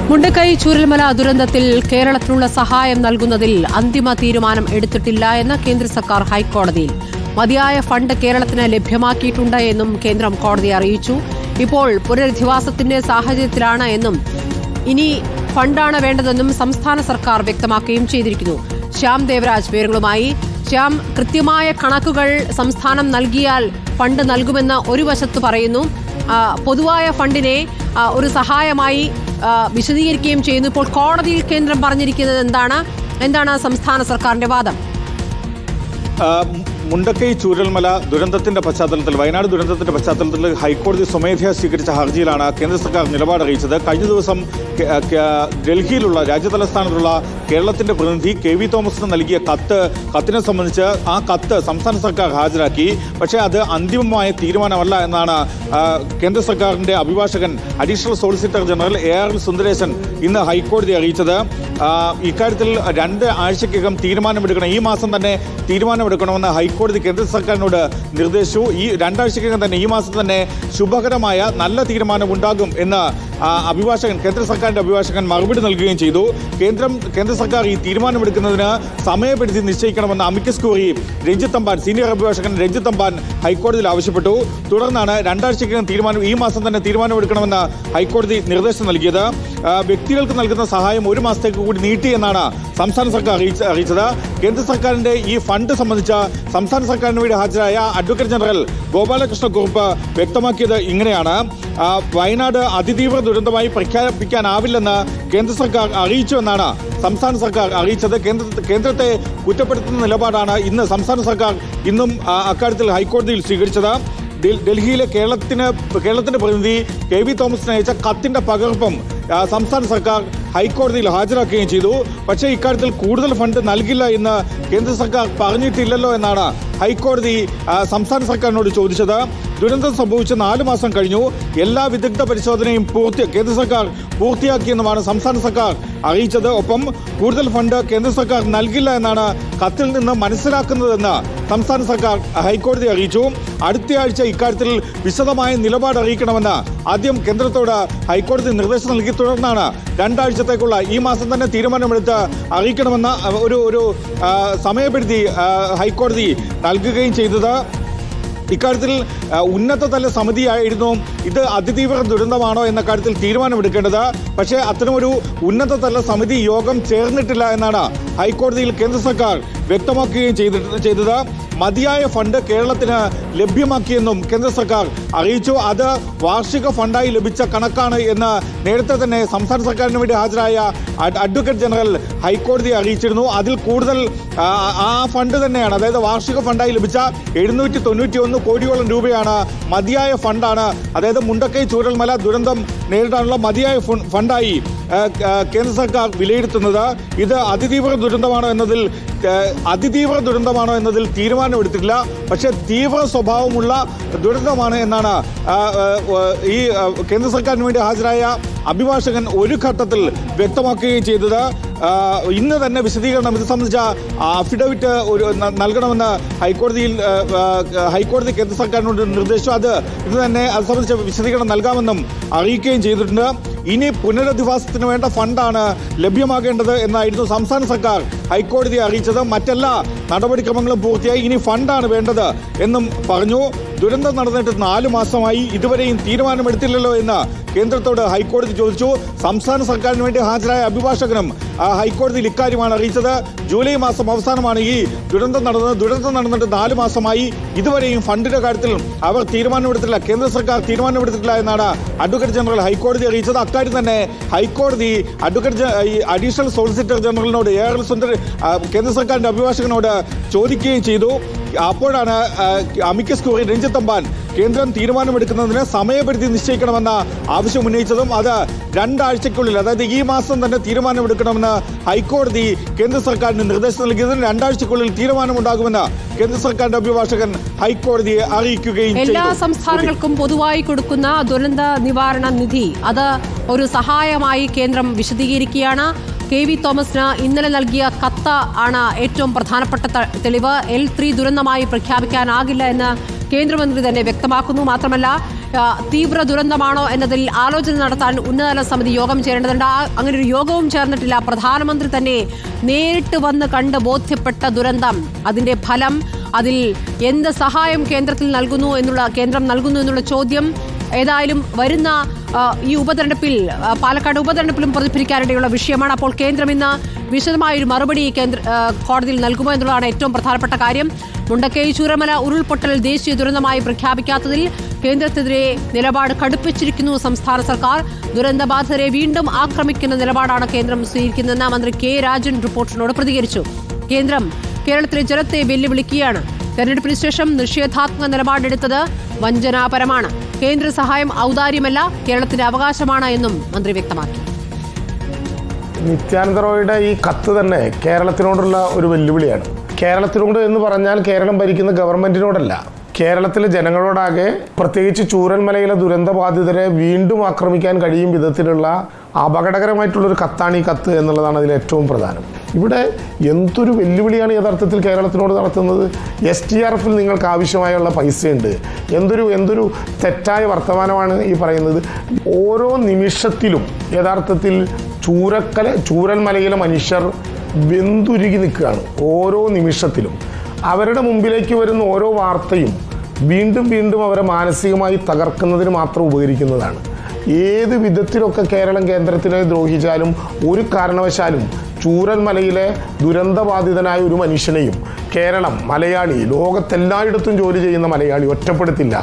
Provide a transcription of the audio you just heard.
മുണ്ടക്കൈ ചൂരൽമല ദുരന്തത്തിൽ കേരളത്തിനുള്ള സഹായം നൽകുന്നതിൽ അന്തിമ തീരുമാനം എടുത്തിട്ടില്ല എന്ന് കേന്ദ്ര സർക്കാർ ഹൈക്കോടതിയിൽ. മതിയായ ഫണ്ട് കേരളത്തിന് ലഭ്യമാക്കിയിട്ടുണ്ട് എന്നും കേന്ദ്രം കോടതിയെ അറിയിച്ചു. ഇപ്പോൾ പുനരധിവാസത്തിന്റെ സാഹചര്യത്തിലാണ് എന്നും ഇനി ഫണ്ടാണ് വേണ്ടതെന്നും സംസ്ഥാന സർക്കാർ വ്യക്തമാക്കുകയും ചെയ്തിരിക്കുന്നു. ശ്യാം ദേവരാജ് വിവരങ്ങളുമായി. ശ്യാം, കൃത്യമായ കണക്കുകൾ സംസ്ഥാനം നൽകിയാൽ ഫണ്ട് നൽകുമെന്ന് ഒരു വശത്ത് പറയുന്നു, പൊതുവായ ഫണ്ടിനെ ഒരു സഹായമായി വിശദീകരിക്കുകയും ചെയ്യുന്നു. ഇപ്പോൾ കോടതിയിൽ കേന്ദ്രം പറഞ്ഞിരിക്കുന്നത് എന്താണ് സംസ്ഥാന സർക്കാരിന്റെ വാദം? മുണ്ടക്കൈ ചൂരൽമല ദുരന്തത്തിന്റെ പശ്ചാത്തലത്തിൽ, വയനാട് ദുരന്തത്തിന്റെ പശ്ചാത്തലത്തിൽ ഹൈക്കോടതി സ്വമേധയാ സ്വീകരിച്ച ഹർജിയിലാണ് കേന്ദ്ര സർക്കാർ നിലപാട് അറിയിച്ചത്. കഴിഞ്ഞ ദിവസം ഡൽഹിയിലുള്ള രാജ്യതലസ്ഥാനത്തുള്ള കേരളത്തിന്റെ പ്രതിനിധി KV തോമസിന് നൽകിയ കത്തിനെ സംബന്ധിച്ച് ആ കത്ത് സംസ്ഥാന സർക്കാർ ഹാജരാക്കി. പക്ഷേ അത് അന്തിമമായ തീരുമാനമല്ല എന്നാണ് കേന്ദ്ര സർക്കാരിന്റെ അഭിഭാഷകൻ additional solicitor general ARL Sundaresan ഇന്ന് ഹൈക്കോടതി അറിയിച്ചത്. ഇക്കാര്യത്തിൽ 2 ആഴ്ചയ്ക്കകം തീരുമാനമെടുക്കണം, ഈ മാസം തന്നെ തീരുമാനമെടുക്കണമെന്ന് ഹൈക്കോടതി കേന്ദ്ര സർക്കാരിനോട് നിർദ്ദേശിച്ചു. ഈ 2 ആഴ്ചയ്ക്കകം തന്നെ, ഈ മാസം തന്നെ ശുഭകരമായ നല്ല തീരുമാനം ഉണ്ടാകും എന്ന് കേന്ദ്ര സർക്കാരിന്റെ അഭിഭാഷകൻ മറുപടി നൽകുകയും ചെയ്തു. കേന്ദ്ര സർക്കാർ ഈ തീരുമാനമെടുക്കുന്നതിന് സമയപരിധി നിശ്ചയിക്കണമെന്ന് amicus curiae Ranjith Thampan, senior അഭിഭാഷകൻ രഞ്ജിത്ത് തമ്പാൻ ഹൈക്കോടതിയിൽ ആവശ്യപ്പെട്ടു. തുടർന്നാണ് 2 ആഴ്ചയ്ക്കകം ഈ മാസം തന്നെ തീരുമാനമെടുക്കണമെന്ന് ഹൈക്കോടതി നിർദ്ദേശം നൽകിയത്. വ്യക്തികൾക്ക് നൽകുന്ന സഹായം 1 മാസത്തേക്ക് കൂടി നീട്ടി എന്നാണ് സംസ്ഥാന സർക്കാർ അറിയിച്ചത്. കേന്ദ്ര സർക്കാരിന്റെ ഈ ഫണ്ട് സംബന്ധിച്ച സംസ്ഥാന സർക്കാരിന് വേണ്ടി ഹാജരായ അഡ്വക്കേറ്റ് ജനറൽ ഗോപാലകൃഷ്ണ കുറുപ്പ് വ്യക്തമാക്കിയത് ഇങ്ങനെയാണ്: വയനാട് അതിതീവ്ര ദുരന്തമായി പ്രഖ്യാപിക്കാനാവില്ലെന്ന് കേന്ദ്ര സർക്കാർ അറിയിച്ചു എന്നാണ് സംസ്ഥാന സർക്കാർ അറിയിച്ചത്. കേന്ദ്രത്തെ കുറ്റപ്പെടുത്തുന്ന നിലപാടാണ് ഇന്ന് സംസ്ഥാന സർക്കാർ ഇന്നും അക്കാര്യത്തിൽ ഹൈക്കോടതിയിൽ സ്വീകരിച്ചത്. ഡൽഹിയിലെ കേരളത്തിന്റെ പ്രതിനിധി KV തോമസിന് അയച്ച കത്തിന്റെ പകർപ്പും സംസ്ഥാന സർക്കാർ ഹൈക്കോടതിയിൽ ഹാജരാക്കുകയും ചെയ്തു. പക്ഷേ ഇക്കാര്യത്തിൽ കൂടുതൽ ഫണ്ട് നൽകില്ല എന്ന് കേന്ദ്ര സർക്കാർ പറഞ്ഞിട്ടില്ലല്ലോ എന്നാണ് ഹൈക്കോടതി സംസ്ഥാന സർക്കാരിനോട് ചോദിച്ചത്. ദുരന്തം സംഭവിച്ച് 4 മാസം കഴിഞ്ഞു. എല്ലാ വിദഗ്ധ പരിശോധനയും കേന്ദ്ര സർക്കാർ പൂർത്തിയാക്കിയെന്നുമാണ് സംസ്ഥാന സർക്കാർ അറിയിച്ചത്. ഒപ്പം കൂടുതൽ ഫണ്ട് കേന്ദ്ര സർക്കാർ നൽകില്ല എന്നാണ് കത്തിൽ നിന്ന് മനസ്സിലാക്കുന്നതെന്ന് സംസ്ഥാന സർക്കാർ ഹൈക്കോടതി അറിയിച്ചു. അടുത്തയാഴ്ച ഇക്കാര്യത്തിൽ വിശദമായ നിലപാട് അറിയിക്കണമെന്ന് ആദ്യം കേന്ദ്രത്തോട് ഹൈക്കോടതി നിർദ്ദേശം നൽകി. തുടർന്നാണ് 2 ആഴ്ചത്തേക്കുള്ള, ഈ മാസം തന്നെ തീരുമാനമെടുത്ത് അറിയിക്കണമെന്ന ഒരു സമയപരിധി ഹൈക്കോടതി നൽകുകയും ചെയ്തത്. ഇക്കാര്യത്തിൽ ഉന്നതതല സമിതിയായിരുന്നു ഇത് അതിതീവ്ര ദുരന്തമാണോ എന്ന കാര്യത്തിൽ തീരുമാനമെടുക്കേണ്ടത്. പക്ഷേ അത്തരമൊരു ഉന്നതതല സമിതി യോഗം ചേർന്നിട്ടില്ല എന്നാണ് ഹൈക്കോടതിയിൽ കേന്ദ്ര സർക്കാർ വ്യക്തമാക്കുകയും ചെയ്തത്. മതിയായ ഫണ്ട് കേരളത്തിന് ലഭ്യമാക്കിയെന്നും കേന്ദ്ര സർക്കാർ അറിയിച്ചു. അത് വാർഷിക ഫണ്ടായി ലഭിച്ച കണക്കാണ് എന്ന് നേരത്തെ തന്നെ സംസ്ഥാന സർക്കാരിന് വേണ്ടി ഹാജരായ അഡ്വക്കേറ്റ് ജനറൽ ഹൈക്കോടതിയെ അറിയിച്ചിരുന്നു. അതിൽ കൂടുതൽ ആ ഫണ്ട് തന്നെയാണ്, അതായത് വാർഷിക ഫണ്ടായി ലഭിച്ച 791 കോടിയോളം രൂപയാണ് മതിയായ ഫണ്ടാണ്, അതായത് മുണ്ടക്കൈ ചൂരൽമല ദുരന്തം നേരിടാനുള്ള മതിയായ ഫണ്ടായി കേന്ദ്ര സർക്കാർ വിലയിരുത്തുന്നത്. ഇത് അതിതീവ്ര ദുരന്തമാണോ എന്നതിൽ തീരുമാനമെടുത്തിട്ടില്ല. പക്ഷേ തീവ്ര സ്വഭാവമുള്ള ദുരന്തമാണ് എന്നാണ് ഈ കേന്ദ്ര സർക്കാരിന് വേണ്ടി ഹാജരായ അഭിഭാഷകൻ ഒരു ഘട്ടത്തിൽ വ്യക്തമാക്കുകയും ചെയ്തത്. ഇന്ന് തന്നെ വിശദീകരണം ഇത് സംബന്ധിച്ച അഫിഡവിറ്റ് നൽകണമെന്ന് ഹൈക്കോടതി കേന്ദ്ര സർക്കാരിനോട് നിർദ്ദേശിച്ചു. ഇത് സംബന്ധിച്ച വിശദീകരണം നൽകാമെന്നും അറിയിക്കുകയും ചെയ്തിട്ടുണ്ട്. ഇനി പുനരധിവാസത്തിന് വേണ്ട ഫണ്ടാണ് ലഭ്യമാകേണ്ടത് എന്നായിരുന്നു സംസ്ഥാന സർക്കാർ ഹൈക്കോടതിയെ അറിയിച്ചത്. മറ്റെല്ലാ നടപടിക്രമങ്ങളും പൂർത്തിയായി, ഇനി ഫണ്ടാണ് വേണ്ടത് എന്നും പറഞ്ഞു. ദുരന്തം നടന്നിട്ട് 4 മാസമായി, ഇതുവരെയും തീരുമാനമെടുത്തില്ലല്ലോ എന്ന് കേന്ദ്രത്തോട് ഹൈക്കോടതി ചോദിച്ചു. സംസ്ഥാന സർക്കാരിന് വേണ്ടി ഹാജരായ അഭിഭാഷകനും ഹൈക്കോടതിയിൽ ഇക്കാര്യമാണ് അറിയിച്ചത്. ജൂലൈ മാസം അവസാനമാണ് ഈ ദുരന്തം നടന്നിട്ട് 4 മാസമായി, ഇതുവരെയും ഫണ്ടിന്റെ കാര്യത്തിൽ അവർ തീരുമാനമെടുത്തില്ല, കേന്ദ്ര സർക്കാർ തീരുമാനമെടുത്തിട്ടില്ല എന്നാണ് അഡ്വക്കേറ്റ് ജനറൽ ഹൈക്കോടതി അറിയിച്ചത്. അക്കാര്യം തന്നെ ഹൈക്കോടതി അഡീഷണൽ സോളിസിറ്റർ ജനറലിനോട് ARL കേന്ദ്ര സർക്കാരിന്റെ അഭിഭാഷകനോട് ചോദിക്കുകയും ചെയ്തു. അപ്പോഴാണ് അമിക്കസ് ക്യൂറി രഞ്ജിത്ത് തമ്പാൻ കേന്ദ്രം തീരുമാനമെടുക്കുന്നതിന് സമയപരിധി നിശ്ചയിക്കണമെന്ന ആവശ്യം ഉന്നയിച്ചതും അത് 2 ആഴ്ചയ്ക്കുള്ളിൽ, അതായത് ഈ മാസം തന്നെ തീരുമാനമെടുക്കണമെന്ന് ഹൈക്കോടതി കേന്ദ്ര സർക്കാരിന് നിർദ്ദേശം നൽകിയതിന് 2 ആഴ്ചയ്ക്കുള്ളിൽ തീരുമാനമുണ്ടാകുമെന്ന് കേന്ദ്ര സർക്കാരിന്റെ അഭിഭാഷകൻ ഹൈക്കോടതിയെ അറിയിക്കുകയും ചെയ്തു. എല്ലാ സംസ്ഥാനങ്ങൾക്കും പൊതുവായി കൊടുക്കുന്ന ദുരന്ത നിവാരണ നിധി അത് ഒരു സഹായമായി കേന്ദ്രം വിശദീകരിക്കുകയാണ്. KV തോമസിന് ഇന്നലെ നൽകിയ കത്ത് ആണ് ഏറ്റവും പ്രധാനപ്പെട്ട തെളിവ്. L3 ദുരന്തമായി പ്രഖ്യാപിക്കാനാകില്ല എന്ന് കേന്ദ്രമന്ത്രി തന്നെ വ്യക്തമാക്കുന്നു. മാത്രമല്ല തീവ്ര ദുരന്തമാണോ എന്നതിൽ ആലോചന നടത്താൻ ഉന്നതതല സമിതി യോഗം ചേരേണ്ടതുണ്ട്. അങ്ങനെ ഒരു യോഗവും ചേർന്നിട്ടില്ല. പ്രധാനമന്ത്രി തന്നെ നേരിട്ട് വന്ന് കണ്ട് ബോധ്യപ്പെട്ട ദുരന്തം, അതിന്റെ ഫലം, അതിൽ എന്ത് സഹായം കേന്ദ്രം നൽകുന്നു എന്നുള്ള ചോദ്യം ഏതായാലും വരുന്ന ഈ ഉപതെരഞ്ഞെടുപ്പിൽ, പാലക്കാട് ഉപതെരഞ്ഞെടുപ്പിലും പ്രതിഫലിക്കാനിടയുള്ള വിഷയമാണ്. അപ്പോൾ കേന്ദ്രം ഇന്ന് വിശദമായൊരു മറുപടി കോടതിയിൽ നൽകുമോ എന്നുള്ളതാണ് ഏറ്റവും പ്രധാനപ്പെട്ട കാര്യം. മുണ്ടക്കൈ ചൂരൽമല ഉരുൾപൊട്ടൽ ദേശീയ ദുരന്തമായി പ്രഖ്യാപിക്കാത്തതിൽ കേന്ദ്രത്തിനെതിരെ നിലപാട് കടുപ്പിച്ചിരിക്കുന്നു സംസ്ഥാന സർക്കാർ. ദുരന്തബാധിതരെ വീണ്ടും ആക്രമിക്കുന്ന നിലപാടാണ് കേന്ദ്രം സ്വീകരിക്കുന്നതെന്ന് മന്ത്രി കെ രാജൻ റിപ്പോർട്ടിനോട് പ്രതികരിച്ചു. കേന്ദ്രം കേരളത്തിലെ ജനത്തെ വെല്ലുവിളിക്കുകയാണ്. തെരഞ്ഞെടുപ്പിന് ശേഷം നിഷേധാത്മക നിലപാടെടുത്തത് വഞ്ചനാപരമാണ്. കേന്ദ്ര സഹായം ഔദാര്യമല്ല, കേരളത്തിന്റെ അവകാശമാണ് എന്നും മന്ത്രി വ്യക്തമാക്കി. നിത്യാനന്ദ റോയുടെ ഈ കത്ത് തന്നെ കേരളത്തിനോടുള്ള ഒരു വെല്ലുവിളിയാണ്. കേരളത്തിനോട് എന്ന് പറഞ്ഞാൽ കേരളം ഭരിക്കുന്ന ഗവൺമെന്റിനോടല്ല, കേരളത്തിലെ ജനങ്ങളോടാകെ, പ്രത്യേകിച്ച് ചൂരൽമലയിലെ ദുരന്തബാധിതരെ വീണ്ടും ആക്രമിക്കാൻ കഴിയും വിധത്തിലുള്ള അപകടകരമായിട്ടുള്ളൊരു കത്താണ് ഈ കത്ത് എന്നുള്ളതാണ് അതിൽ ഏറ്റവും പ്രധാനം. ഇവിടെ എന്തൊരു വെല്ലുവിളിയാണ് യഥാർത്ഥത്തിൽ കേരളത്തിനോട് നടത്തുന്നത്. STRFൽ നിങ്ങൾക്ക് ആവശ്യമായുള്ള പൈസയുണ്ട്. എന്തൊരു തെറ്റായ വർത്തമാനമാണ് ഈ പറയുന്നത്. ഓരോ നിമിഷത്തിലും യഥാർത്ഥത്തിൽ ചൂരൽമലയിലെ മനുഷ്യർ വെന്തുരുകി നിൽക്കുകയാണ്. ഓരോ നിമിഷത്തിലും അവരുടെ മുമ്പിലേക്ക് വരുന്ന ഓരോ വാർത്തയും വീണ്ടും അവരെ മാനസികമായി തകർക്കുന്നതിന് മാത്രം ഉപകരിക്കുന്നതാണ്. ഏത് വിധത്തിലൊക്കെ കേരളം കേന്ദ്രത്തിനെ ദ്രോഹിച്ചാലും ഒരു കാരണവശാലും ചൂരൽമലയിലെ ദുരന്തബാധിതനായ ഒരു മനുഷ്യനെയും കേരളം, മലയാളി, ലോകത്തെല്ലായിടത്തും ജോലി ചെയ്യുന്ന മലയാളി ഒറ്റപ്പെടുത്തില്ല.